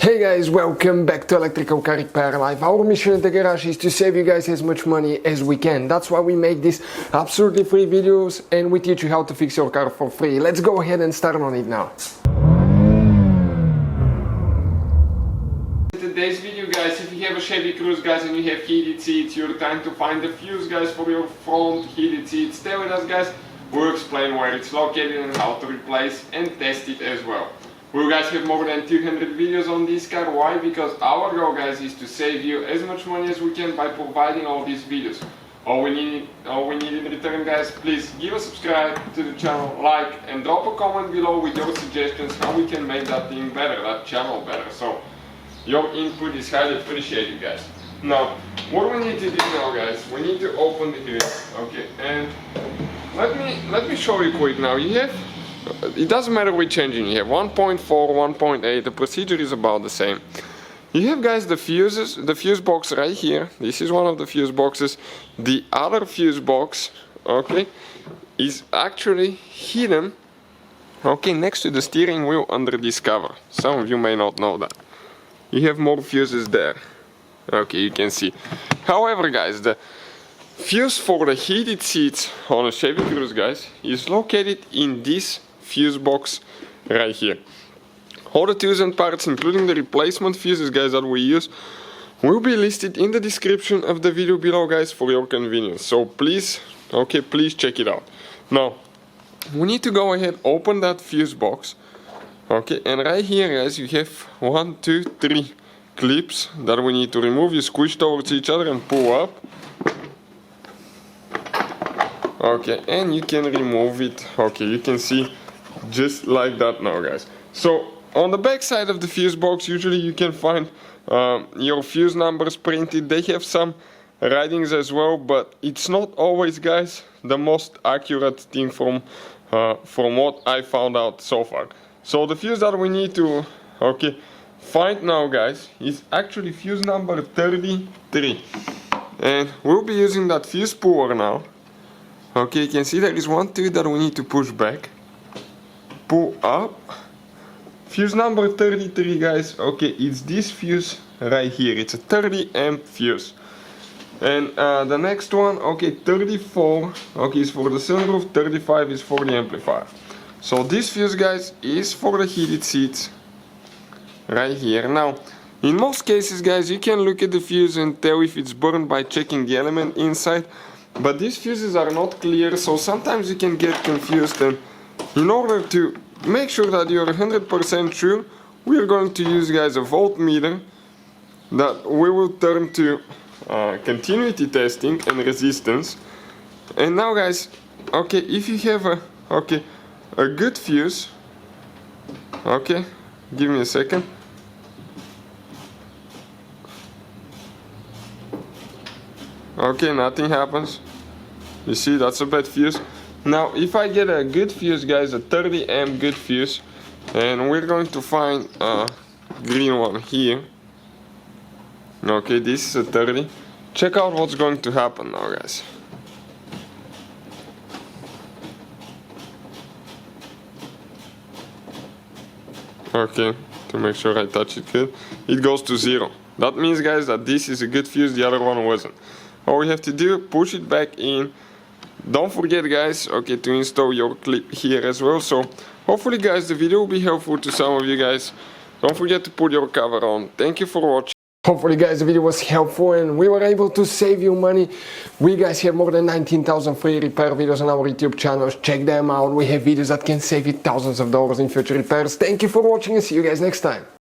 Hey guys, welcome back to Electrical Car Repair Live. Our mission at the garage is to save you guys as much money as we can. That's why we make these absolutely free videos and we teach you how to fix your car for free. Let's go ahead and start on it now. In today's video guys, if you have a Chevy Cruze guys and you have heated seats, you're trying to find the fuse guys for your front heated seats, stay with us guys. We'll explain where it's located and how to replace and test it as well. We guys have more than 200 videos on this car. Why? Because our goal guys is to save you as much money as we can by providing all these videos. All we need in return guys, please give a subscribe to the channel, like and drop a comment below with your suggestions how we can make that thing better, that channel better. So your input is highly appreciated guys. Now what we need to do now guys, we need to open the hood. Okay, and let me show you quick now. You have, it doesn't matter which engine you have, 1.4, 1.8, the procedure is about the same. You have guys the fuses, the fuse box right here. This is one of the fuse boxes. The other fuse box, okay, is actually hidden, okay, next to the steering wheel under this cover. Some of you may not know that. You have more fuses there. Okay, you can see. However guys, the fuse for the heated seats on a Chevy Cruze guys is located in this fuse box right here. All the tools and parts, including the replacement fuses guys that we use, will be listed in the description of the video below guys for your convenience. So please, okay, please check it out. Now we need to go ahead, open that fuse box. Okay, and right here guys you have 1, 2, 3 clips that we need to remove. You squish towards each other and pull up. Okay, and you can remove it. Okay, you can see just like that now guys. So on the back side of the fuse box usually you can find your fuse numbers printed. They have some writings as well, but it's not always guys the most accurate thing from what I found out so far. So the fuse that we need to find now guys is actually fuse number 33, and we'll be using that fuse puller now. Okay, you can see there is one tooth that we need to push back, pull up. Fuse number 33 guys, okay, it's this fuse right here. It's a 30 amp fuse. And the next one, okay, 34, okay, is for the sunroof, 35 is for the amplifier. So this fuse guys is for the heated seats right here. Now in most cases guys you can look at the fuse and tell if it's burned by checking the element inside. But these fuses are not clear, so sometimes you can get confused, and in order to make sure that you're 100% sure, we are going to use guys a voltmeter that we will turn to continuity testing and resistance. And now guys, okay, if you have a good fuse, okay, give me a second. Okay, nothing happens. You see, that's a bad fuse. Now if I get a good fuse guys, a 30 amp good fuse, and we're going to find a green one here. Okay, this is a 30. Check out what's going to happen now guys. Okay, to make sure I touch it good, it goes to 0. That means guys that this is a good fuse, the other one wasn't. All we have to do, push it back in. Don't forget guys, okay, to install your clip here as well. So hopefully guys the video will be helpful to some of you guys. Don't forget to put your cover on. Thank you for watching. Hopefully guys the video was helpful and we were able to save you money. We guys have more than 19,000 free repair videos on our YouTube channels. Check them out. We have videos that can save you thousands of dollars in future repairs. Thank you for watching and see you guys next time.